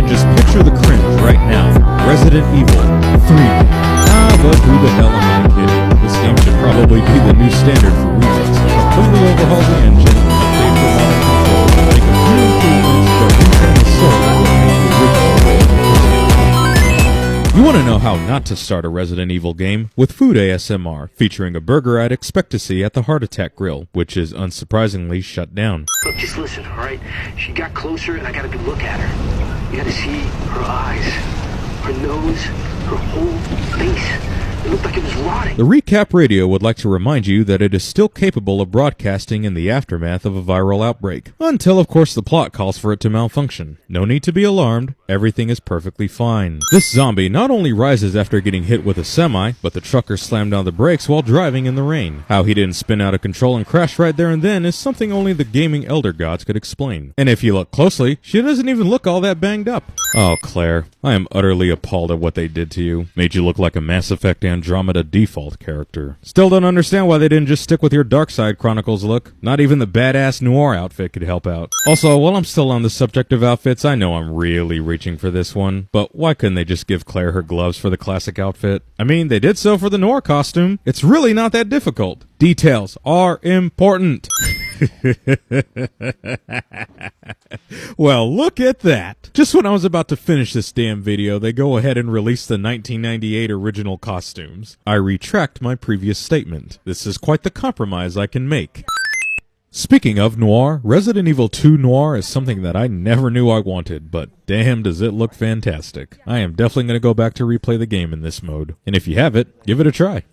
can just picture the cringe right now. Resident Evil 3. But who the hell am I kidding? This game should probably be the new standard for remakes. Completely overhaul the engine, update for modern controls, make a few improvements, but retain the soul of what made the original game. You want to know how not to start a Resident Evil game? With Food ASMR, featuring a burger I'd expect to see at the Heart Attack Grill, which is unsurprisingly shut down. Look, just listen, alright? She got closer and I got a good look at her. You gotta see her eyes, her nose, her whole face. It looked like it was rotting. The Recap Radio would like to remind you that it is still capable of broadcasting in the aftermath of a viral outbreak. Until, of course, the plot calls for it to malfunction. No need to be alarmed. Everything is perfectly fine. This zombie not only rises after getting hit with a semi, but the trucker slammed on the brakes while driving in the rain. How he didn't spin out of control and crash right there and then is something only the gaming elder gods could explain. And if you look closely, she doesn't even look all that banged up. Oh, Claire, I am utterly appalled at what they did to you. Made you look like a Mass Effect Andromeda default character. Still don't understand why they didn't just stick with your Darkside Chronicles look. Not even the badass noir outfit could help out. Also, while I'm still on the subject of outfits, I know I'm really reaching for this one, but why couldn't they just give Claire her gloves for the classic outfit? I mean, they did so for the noir costume. It's really not that difficult. Details are important. Well, look at that. Just when I was about to finish this damn video, they go ahead and release the 1998 original costumes. I retract my previous statement. This is quite the compromise I can make. Speaking of noir, Resident Evil 2 Noir is something that I never knew I wanted, but damn does it look fantastic. I am definitely going to go back to replay the game in this mode. And if you have it, give it a try.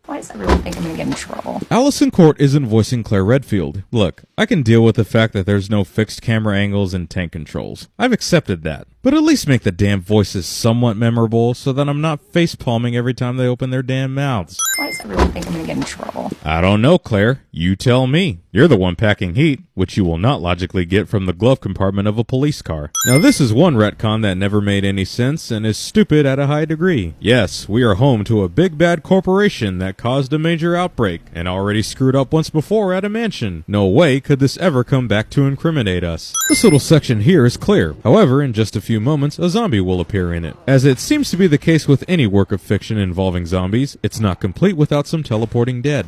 Why does everyone think I'm gonna get in trouble? Allison Court isn't voicing Claire Redfield. Look, I can deal with the fact that there's no fixed camera angles and tank controls. I've accepted that. But at least make the damn voices somewhat memorable so that I'm not face-palming every time they open their damn mouths. Why does everyone think I'm gonna get in trouble? I don't know, Claire. You tell me. You're the one packing heat, which you will not logically get from the glove compartment of a police car. Now this is one retcon that never made any sense and is stupid at a high degree. Yes, we are home to a big bad corporation that caused a major outbreak and already screwed up once before at a mansion. No way could this ever come back to incriminate us. This little section here is clear. However, in just a few moments, a zombie will appear in it. As it seems to be the case with any work of fiction involving zombies, it's not complete without some teleporting dead.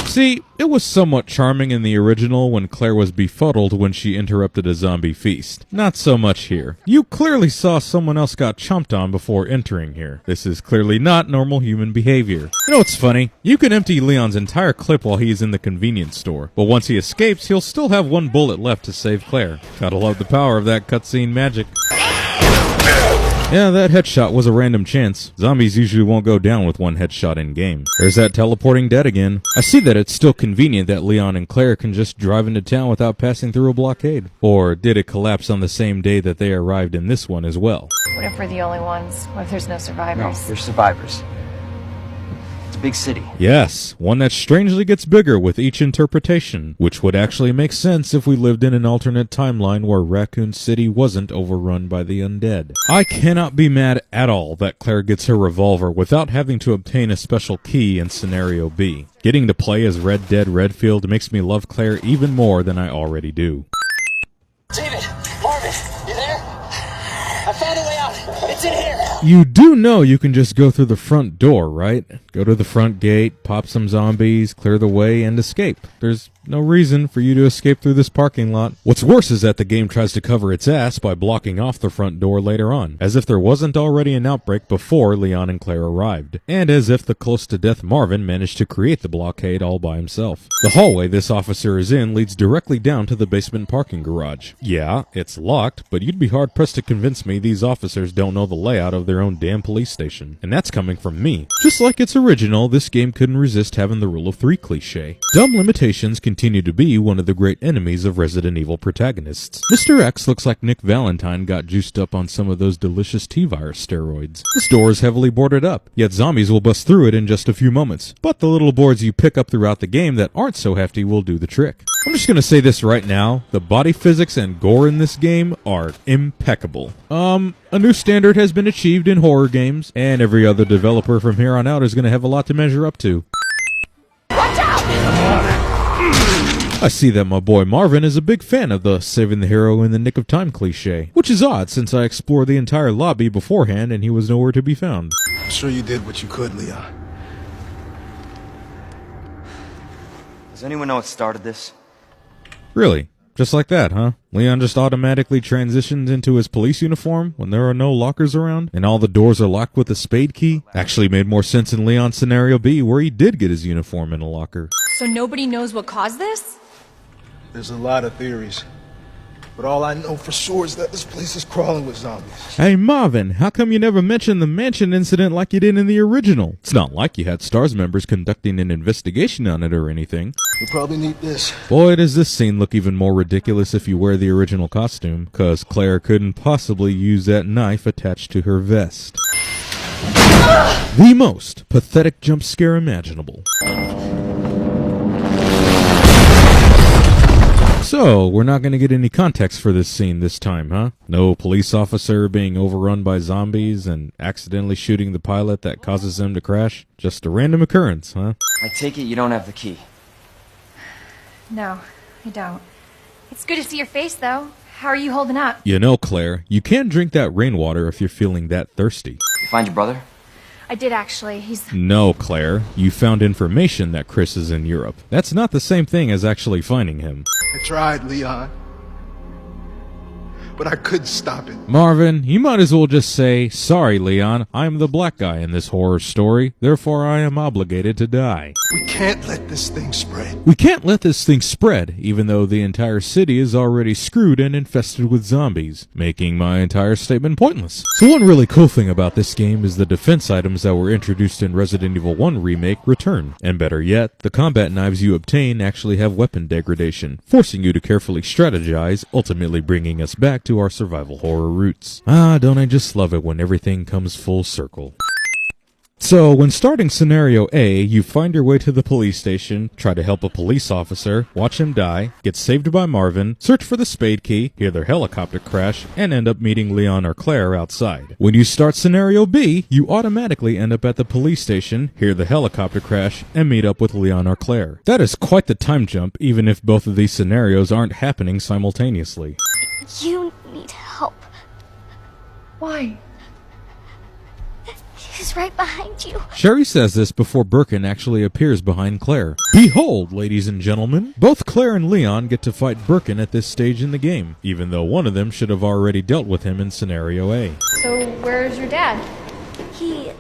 See, it was somewhat charming in the original when Claire was befuddled when she interrupted a zombie feast. Not so much here. You clearly saw someone else got chomped on before entering here. This is clearly not normal human behavior. You know what's funny? You can empty Leon's entire clip while he's in the convenience store, but once he escapes, he'll still have one bullet left to save Claire. Gotta love the power of that cutscene magic. Yeah, that headshot was a random chance. Zombies usually won't go down with one headshot in-game. There's that teleporting dead again. I see that it's still convenient that Leon and Claire can just drive into town without passing through a blockade. Or did it collapse on the same day that they arrived in this one as well? What if we're the only ones? What if there's no No, survivors? there's survivors. It's a big city. Yes, one that strangely gets bigger with each interpretation, which would actually make sense if we lived in an alternate timeline where Raccoon City wasn't overrun by the undead. I cannot be mad at all that Claire gets her revolver without having to obtain a special key in Scenario B. Getting to play as Red Dead Redfield makes me love Claire even more than I already do. David, Marvin, you there? I found a way out. It's in here. You do know you can just go through the front door, right? Go to the front gate, pop some zombies, clear the way, and escape. There's no reason for you to escape through this parking lot. What's worse is that the game tries to cover its ass by blocking off the front door later on, as if there wasn't already an outbreak before Leon and Claire arrived, and as if the close-to-death Marvin managed to create the blockade all by himself. The hallway this officer is in leads directly down to the basement parking garage. Yeah, it's locked, but you'd be hard-pressed to convince me these officers don't know the layout of their own damn police station, and that's coming from me. Just like its original, this game couldn't resist having the rule of three cliche. Dumb limitations continue to be one of the great enemies of Resident Evil protagonists. Mr. X looks like Nick Valentine got juiced up on some of those delicious T-virus steroids. This door is heavily boarded up, yet zombies will bust through it in just a few moments. But the little boards you pick up throughout the game that aren't so hefty will do the trick. I'm just gonna say this right now, the body physics and gore in this game are impeccable. A new standard has been achieved in horror games, and every other developer from here on out is gonna have a lot to measure up to. Watch out! I see that my boy Marvin is a big fan of the saving the hero in the nick of time cliche, which is odd since I explored the entire lobby beforehand and he was nowhere to be found. I'm sure you did what you could, Leon. Does anyone know what started this? Really? Just like that, huh? Leon just automatically transitions into his police uniform when there are no lockers around and all the doors are locked with a spade key? Actually made more sense in Leon's scenario B where he did get his uniform in a locker. So nobody knows what caused this? There's a lot of theories. But all I know for sure is that this place is crawling with zombies. Hey Marvin, how come you never mentioned the mansion incident like you did in the original? It's not like you had STARS members conducting an investigation on it or anything. We probably need this. Boy, does this scene look even more ridiculous if you wear the original costume, cause Claire couldn't possibly use that knife attached to her vest. The most pathetic jump scare imaginable. So, we're not going to get any context for this scene this time, huh? No police officer being overrun by zombies and accidentally shooting the pilot that causes them to crash? Just a random occurrence, huh? I take it you don't have the key. No, I don't. It's good to see your face, though. How are you holding up? You know, Claire, you can drink that rainwater if you're feeling that thirsty. You find your brother? I did actually. He's... No, Claire, you found information that Chris is in Europe. That's not the same thing as actually finding him. I tried, Leon. But I couldn't stop it. Marvin, you might as well just say, sorry, Leon, I'm the black guy in this horror story, therefore I am obligated to die. We can't let this thing spread. We can't let this thing spread, even though the entire city is already screwed and infested with zombies, making my entire statement pointless. So one really cool thing about this game is the defense items that were introduced in Resident Evil 1 Remake return. And better yet, the combat knives you obtain actually have weapon degradation, forcing you to carefully strategize, ultimately bringing us back to our survival horror roots. Ah, don't I just love it when everything comes full circle. So, when starting scenario A, you find your way to the police station, try to help a police officer, watch him die, get saved by Marvin, search for the spade key, hear their helicopter crash, and end up meeting Leon or Claire outside. When you start scenario B, you automatically end up at the police station, hear the helicopter crash, and meet up with Leon or Claire. That is quite the time jump, even if both of these scenarios aren't happening simultaneously. You need help. Why? He's right behind you. Sherry says this before Birkin actually appears behind Claire. Behold, ladies and gentlemen, both Claire and Leon get to fight Birkin at this stage in the game, even though one of them should have already dealt with him in scenario A. So where's your dad? He,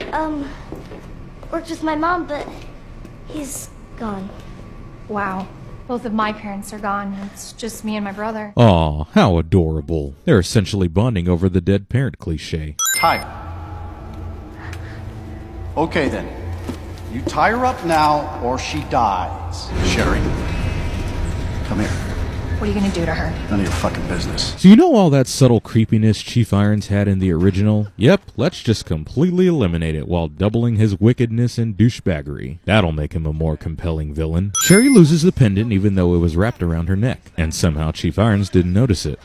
worked with my mom, but he's gone. Wow. Both of my parents are gone. It's just me and my brother. Aw, how adorable. They're essentially bonding over the dead parent cliche. Tie her. Okay then. You tie her up now or she dies. Sherry, come here. What are you gonna do to her? None of your fucking business. So you know all that subtle creepiness Chief Irons had in the original? Yep, let's just completely eliminate it while doubling his wickedness and douchebaggery. That'll make him a more compelling villain. Sherry loses the pendant even though it was wrapped around her neck, and somehow Chief Irons didn't notice it.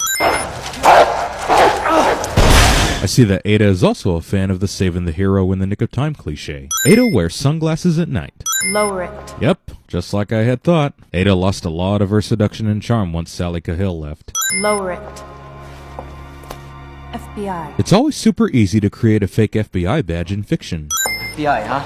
I see that Ada is also a fan of the saving the hero in the nick of time cliche. Ada wears sunglasses at night. Lower it. Yep, just like I had thought. Ada lost a lot of her seduction and charm once Sally Cahill left. Lower it. FBI. It's always super easy to create a fake FBI badge in fiction. FBI, huh?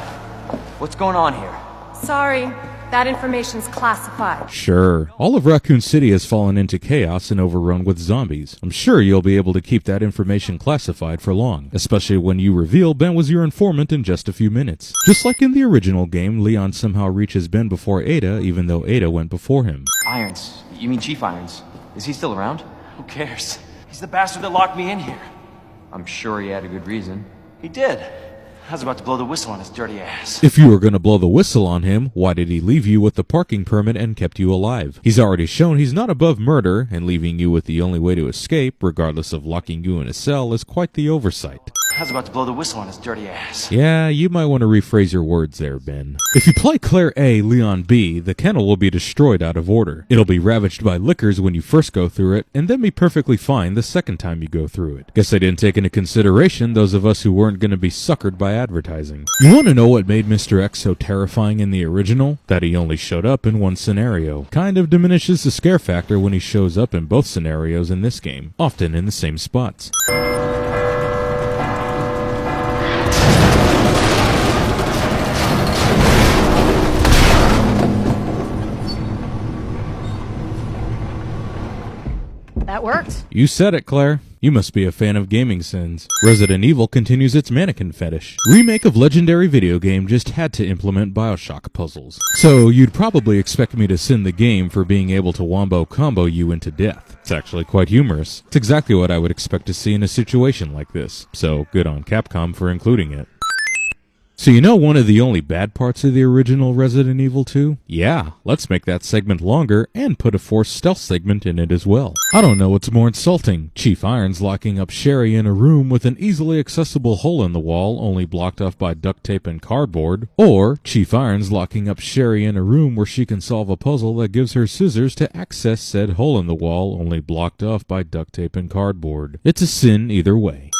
What's going on here? Sorry, that information's classified. Sure, all of Raccoon City has fallen into chaos and overrun with zombies. I'm sure you'll be able to keep that information classified for long, especially when you reveal Ben was your informant in just a few minutes. Just like in the original game, Leon somehow reaches Ben before Ada, even though Ada went before him. Irons. You mean Chief Irons. Is he still around? Who cares? He's the bastard that locked me in here. I'm sure he had a good reason. He did. I was about to blow the whistle on his dirty ass. If you were going to blow the whistle on him, why did he leave you with the parking permit and kept you alive? He's already shown he's not above murder, and leaving you with the only way to escape, regardless of locking you in a cell, is quite the oversight. I was about to blow the whistle on his dirty ass. Yeah, you might want to rephrase your words there, Ben. If you play Claire A, Leon B, the kennel will be destroyed out of order. It'll be ravaged by lickers when you first go through it, and then be perfectly fine the second time you go through it. Guess I didn't take into consideration those of us who weren't going to be suckered by by advertising. You want to know what made Mr. X so terrifying in the original? That he only showed up in one scenario. Kind of diminishes the scare factor when he shows up in both scenarios in this game, often in the same spots. That worked. You said it, Claire. You must be a fan of gaming sins. Resident Evil continues its mannequin fetish. Remake of legendary video game just had to implement Bioshock puzzles. So you'd probably expect me to sin the game for being able to wombo combo you into death. It's actually quite humorous. It's exactly what I would expect to see in a situation like this. So good on Capcom for including it. So you know one of the only bad parts of the original Resident Evil 2? Yeah, let's make that segment longer and put a forced stealth segment in it as well. I don't know what's more insulting, Chief Irons locking up Sherry in a room with an easily accessible hole in the wall only blocked off by duct tape and cardboard, or Chief Irons locking up Sherry in a room where she can solve a puzzle that gives her scissors to access said hole in the wall only blocked off by duct tape and cardboard. It's a sin either way.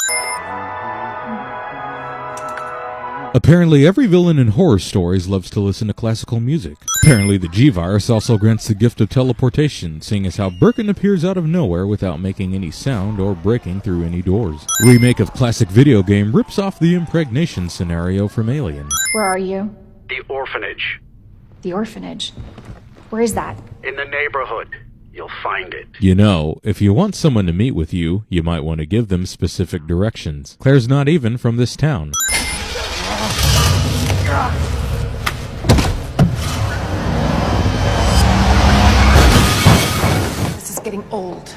Apparently every villain in horror stories loves to listen to classical music. Apparently the G-Virus also grants the gift of teleportation, seeing as how Birkin appears out of nowhere without making any sound or breaking through any doors. Remake of classic video game rips off the impregnation scenario from Alien. Where are you? The orphanage. The orphanage. Where is that? In the neighborhood. You'll find it. You know, if you want someone to meet with you, you might want to give them specific directions. Claire's not even from this town. This is getting old.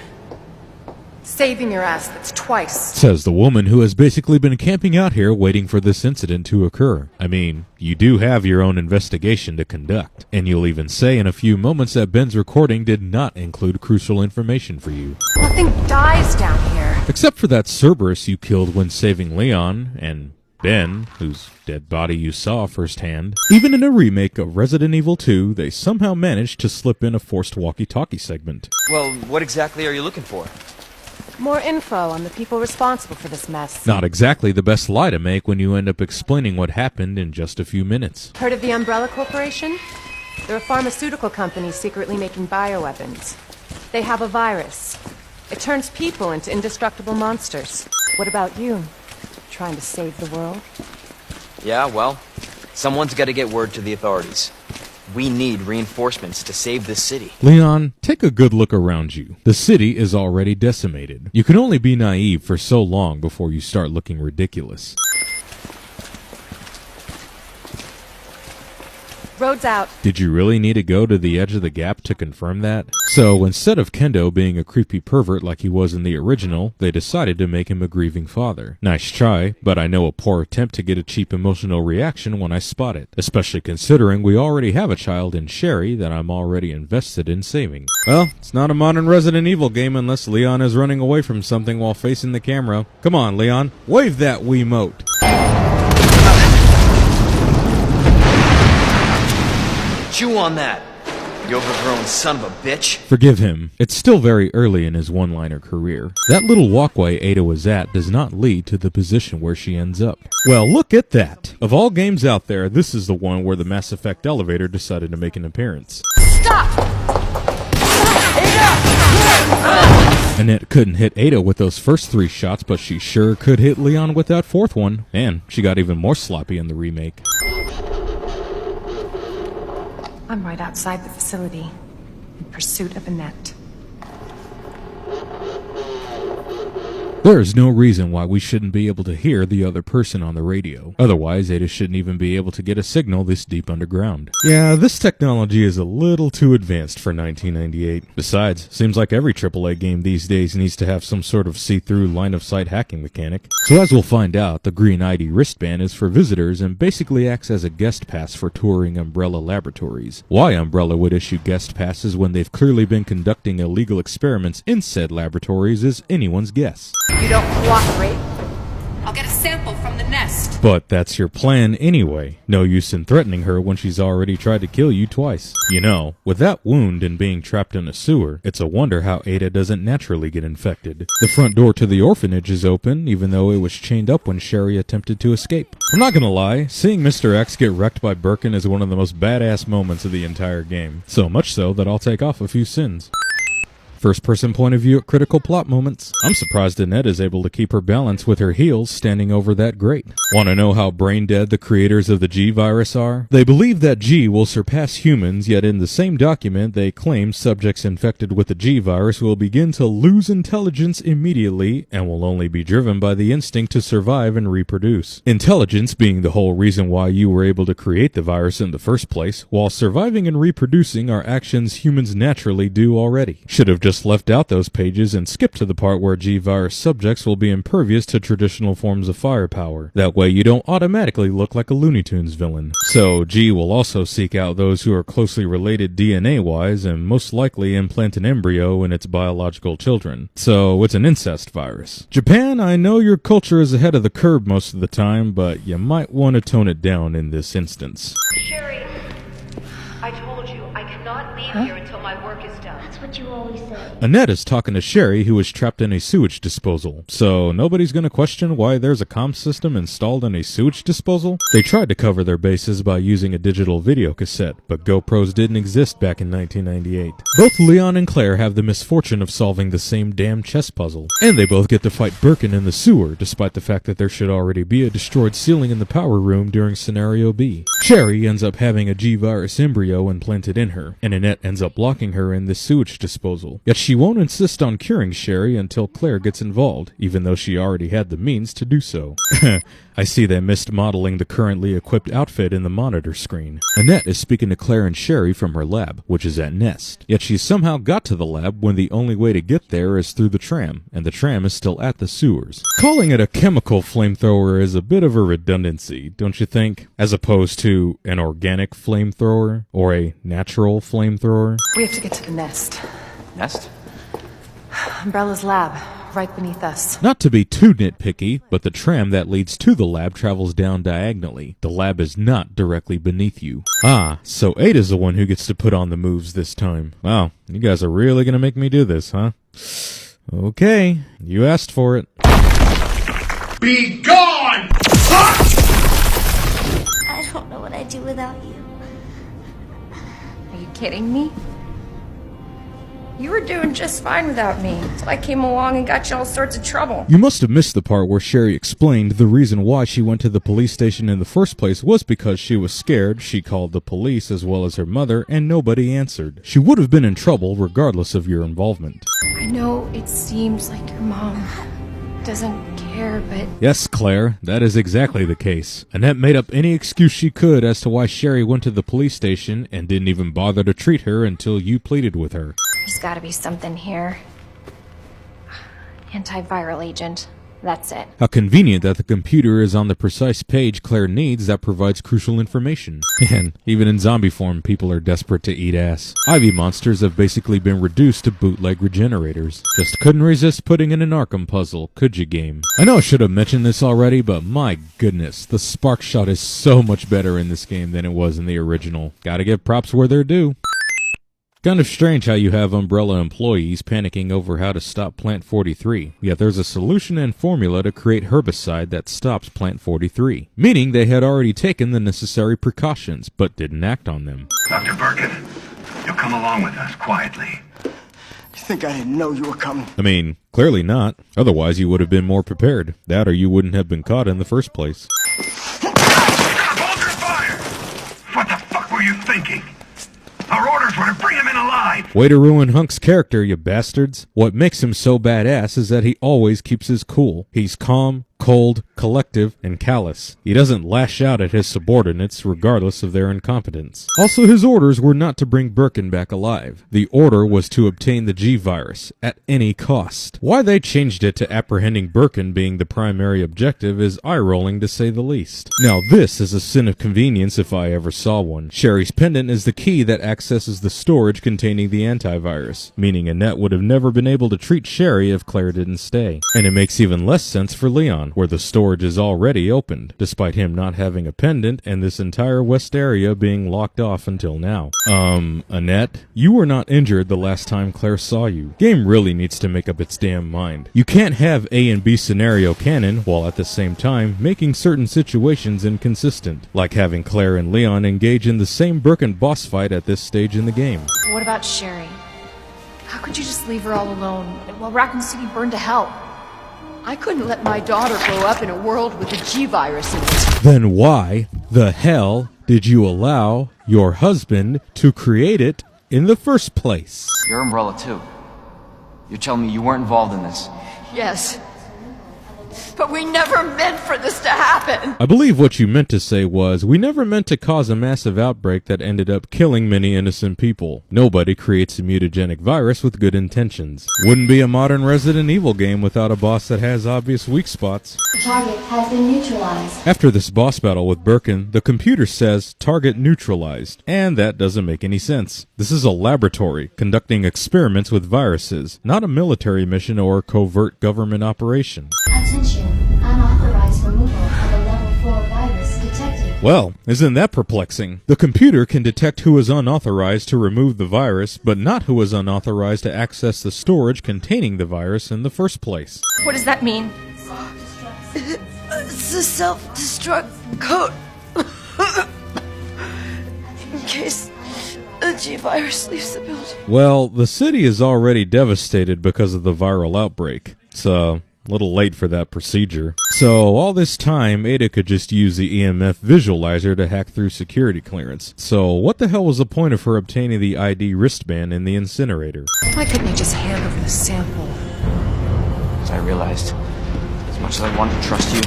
Saving your ass, that's twice. Says the woman who has basically been camping out here waiting for this incident to occur. I mean, you do have your own investigation to conduct. And you'll even say in a few moments that Ben's recording did not include crucial information for you. Nothing dies down here. Except for that Cerberus you killed when saving Leon, and Ben, whose dead body you saw firsthand. Even in a remake of Resident Evil 2, they somehow managed to slip in a forced walkie-talkie segment. Well, what exactly are you looking for? More info on the people responsible for this mess. Not exactly the best lie to make when you end up explaining what happened in just a few minutes. Heard of the Umbrella Corporation? They're a pharmaceutical company secretly making bioweapons. They have a virus. It turns people into indestructible monsters. What about you? Trying to save the world? Yeah, well, someone's got to get word to the authorities. We need reinforcements to save this city. Leon, take a good look around you. The city is already decimated. You can only be naive for so long before you start looking ridiculous. Road's out. Did you really need to go to the edge of the gap to confirm that? So, instead of Kendo being a creepy pervert like he was in the original, they decided to make him a grieving father. Nice try, but I know a poor attempt to get a cheap emotional reaction when I spot it, especially considering we already have a child in Sherry that I'm already invested in saving. Well, it's not a modern Resident Evil game unless Leon is running away from something while facing the camera. Come on, Leon, wave that Wiimote. Chew on that, you overgrown son of a bitch. Forgive him. It's still very early in his one-liner career. That little walkway Ada was at does not lead to the position where she ends up. Well, look at that. Of all games out there, this is the one where the Mass Effect elevator decided to make an appearance. Stop! Annette couldn't hit Ada with those first 3 shots, but she sure could hit Leon with that 4th one. And she got even more sloppy in the remake. I'm right outside the facility, in pursuit of Annette. There is no reason why we shouldn't be able to hear the other person on the radio. Otherwise, Ada shouldn't even be able to get a signal this deep underground. Yeah, this technology is a little too advanced for 1998. Besides, seems like every AAA game these days needs to have some sort of see-through line-of-sight hacking mechanic. So as we'll find out, the Green ID wristband is for visitors and basically acts as a guest pass for touring Umbrella Laboratories. Why Umbrella would issue guest passes when they've clearly been conducting illegal experiments in said laboratories is anyone's guess. You don't cooperate, I'll get a sample from the nest. But that's your plan anyway. No use in threatening her when she's already tried to kill you twice. You know, with that wound and being trapped in a sewer, it's a wonder how Ada doesn't naturally get infected. The front door to the orphanage is open, even though it was chained up when Sherry attempted to escape. I'm not gonna lie, seeing Mr. X get wrecked by Birkin is one of the most badass moments of the entire game. So much so that I'll take off a few sins. First-person point of view at critical plot moments. I'm surprised Annette is able to keep her balance with her heels standing over that grate. Want to know how brain-dead the creators of the G-Virus are? They believe that G will surpass humans, yet in the same document they claim subjects infected with the G-Virus will begin to lose intelligence immediately and will only be driven by the instinct to survive and reproduce. Intelligence being the whole reason why you were able to create the virus in the first place, while surviving and reproducing are actions humans naturally do already. Should have just left out those pages and skipped to the part where G-Virus subjects will be impervious to traditional forms of firepower. That way you don't automatically look like a Looney Tunes villain. So G will also seek out those who are closely related DNA-wise and most likely implant an embryo in its biological children. So it's an incest virus. Japan, I know your culture is ahead of the curve most of the time, but you might want to tone it down in this instance. Sherry, I told you I cannot leave here until my work is done. That's what you always say. Annette is talking to Sherry, who is trapped in a sewage disposal. So nobody's going to question why there's a comm system installed in a sewage disposal? They tried to cover their bases by using a digital video cassette, but GoPros didn't exist back in 1998. Both Leon and Claire have the misfortune of solving the same damn chess puzzle. And they both get to fight Birkin in the sewer, despite the fact that there should already be a destroyed ceiling in the power room during Scenario B. Sherry ends up having a G-Virus embryo implanted in her, and Annette ends up blocking her in this sewage disposal. Yet she won't insist on curing Sherry until Claire gets involved, even though she already had the means to do so. I see they missed modeling the currently equipped outfit in the monitor screen. Annette is speaking to Claire and Sherry from her lab, which is at Nest. Yet she somehow got to the lab when the only way to get there is through the tram, and the tram is still at the sewers. Calling it a chemical flamethrower is a bit of a redundancy, don't you think? As opposed to an organic flamethrower or a natural flamethrower. We have to get to the nest. Nest? Umbrella's lab, right beneath us. Not to be too nitpicky, but the tram that leads to the lab travels down diagonally. The lab is not directly beneath you. Ah, so Ada's the one who gets to put on the moves this time. Wow, you guys are really gonna make me do this, huh? Okay, you asked for it. Be gone! I don't know what I'd do without you. Are you kidding me? You were doing just fine without me, so I came along and got you all sorts of trouble. You must have missed the part where Sherry explained the reason why she went to the police station in the first place was because she was scared. She called the police as well as her mother, and nobody answered. She would have been in trouble regardless of your involvement. I know it seems like your mom doesn't care, but Yes, Claire, that is exactly the case. Annette made up any excuse she could as to why Sherry went to the police station and didn't even bother to treat her until you pleaded with her. there's gotta be something here. Antiviral agent. That's it. How convenient that the computer is on the precise page Claire needs that provides crucial information. And even in zombie form, people are desperate to eat ass. Ivy monsters have basically been reduced to bootleg regenerators. Just couldn't resist putting in an Arkham puzzle, could you, game? I know I should have mentioned this already, but my goodness, the spark shot is so much better in this game than it was in the original. Gotta give props where they're due. Kind of strange how you have Umbrella employees panicking over how to stop Plant 43, yet there's a solution and formula to create herbicide that stops Plant 43, meaning they had already taken the necessary precautions, but didn't act on them. Dr. Birkin, you'll come along with us quietly. You think I didn't know you were coming? I mean, clearly not. Otherwise you would have been more prepared. That or you wouldn't have been caught in the first place. Hold your fire! What the fuck were you thinking? Our orders were to bring him in alive! Way to ruin Hunk's character, you bastards. What makes him so badass is that he always keeps his cool. He's calm, cold, collective, and callous. He doesn't lash out at his subordinates regardless of their incompetence. Also, his orders were not to bring Birkin back alive. The order was to obtain the G-Virus at any cost. Why they changed it to apprehending Birkin being the primary objective is eye-rolling to say the least. Now this is a sin of convenience if I ever saw one. Sherry's pendant is the key that accesses the storage containing the antivirus, meaning Annette would have never been able to treat Sherry if Claire didn't stay. And it makes even less sense for Leon. Leon, where the storage is already opened, despite him not having a pendant and this entire west area being locked off until now. Annette, you were not injured the last time Claire saw you. Game really needs to make up its damn mind. You can't have A and B scenario canon while at the same time making certain situations inconsistent, like having Claire and Leon engage in the same Birkin boss fight at this stage in the game. What about Sherry? How could you just leave her all alone while Raccoon City burned to hell? I couldn't let my daughter grow up in a world with a G-virus in it. Then why the hell did you allow your husband to create it in the first place? Your umbrella, too. You're telling me you weren't involved in this? Yes. But we never meant for this to happen. I believe what you meant to say was, we never meant to cause a massive outbreak that ended up killing many innocent people. Nobody creates a mutagenic virus with good intentions. Wouldn't be a modern Resident Evil game without a boss that has obvious weak spots. Target has been neutralized. After this boss battle with Birkin, the computer says target neutralized, and that doesn't make any sense. This is a laboratory conducting experiments with viruses, not a military mission or covert government operation. Attention, unauthorized removal of a level 4 virus detected. Well, isn't that perplexing? The computer can detect who is unauthorized to remove the virus, but not who is unauthorized to access the storage containing the virus in the first place. What does that mean? It's a self-destruct code. In case the G-virus leaves the building. Well, the city is already devastated because of the viral outbreak. It's a little late for that procedure. So all this time, Ada could just use the EMF visualizer to hack through security clearance. So what the hell was the point of her obtaining the ID wristband in the incinerator? Why couldn't you just hand over the sample? As I realized, as much as I wanted to trust you,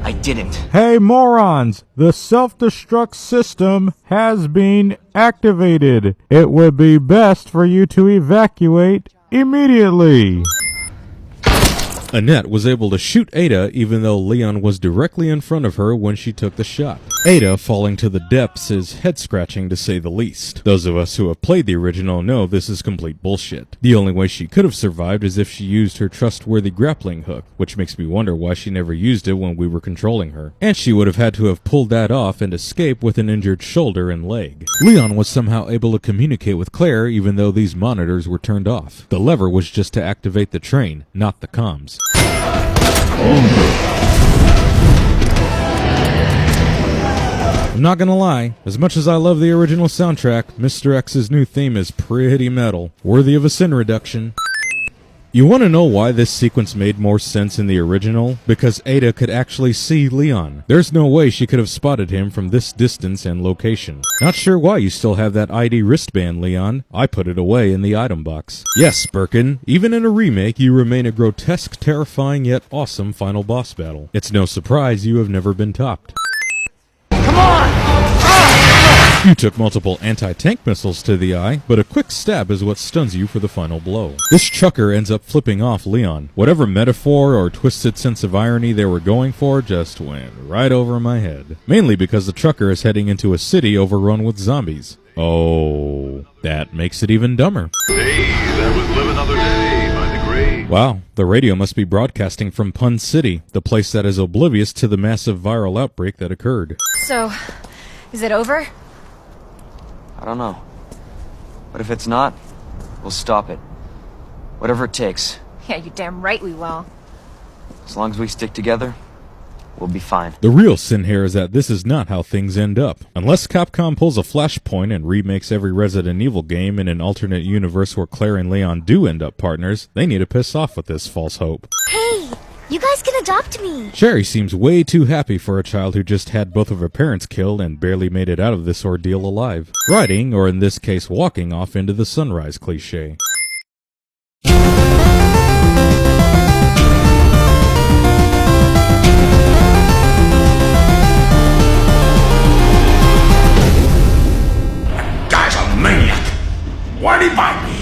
I didn't. Hey morons! The self-destruct system has been activated. It would be best for you to evacuate immediately. Annette was able to shoot Ada even though Leon was directly in front of her when she took the shot. Ada falling to the depths is head-scratching to say the least. Those of us who have played the original know this is complete bullshit. The only way she could have survived is if she used her trustworthy grappling hook, which makes me wonder why she never used it when we were controlling her. And she would have had to have pulled that off and escape with an injured shoulder and leg. Leon was somehow able to communicate with Claire even though these monitors were turned off. The lever was just to activate the train, not the comms. I'm not gonna lie, as much as I love the original soundtrack, Mr. X's new theme is pretty metal, worthy of a sin reduction. You want to know why this sequence made more sense in the original? Because Ada could actually see Leon. There's no way she could have spotted him from this distance and location. Not sure why you still have that ID wristband, Leon. I put it away in the item box. Yes, Birkin, even in a remake, you remain a grotesque, terrifying, yet awesome final boss battle. It's no surprise you have never been topped. Come on! You took multiple anti-tank missiles to the eye, but a quick stab is what stuns you for the final blow. This chucker ends up flipping off Leon. Whatever metaphor or twisted sense of irony they were going for just went right over my head. Mainly because the trucker is heading into a city overrun with zombies. Oh, that makes it even dumber. Hey, that was Live Another Day by The Grave. Wow, the radio must be broadcasting from Pun City, the place that is oblivious to the massive viral outbreak that occurred. So, is it over? I don't know. But if it's not, we'll stop it. Whatever it takes. Yeah, you're damn right we will. As long as we stick together, we'll be fine. The real sin here is that this is not how things end up. Unless Capcom pulls a Flashpoint and remakes every Resident Evil game in an alternate universe where Claire and Leon do end up partners, they need to piss off with this false hope. Hey, you guys can adopt me. Sherry seems way too happy for a child who just had both of her parents killed and barely made it out of this ordeal alive. Riding, or in this case walking off into the sunrise cliche. Guy's a maniac. Why'd he bite me?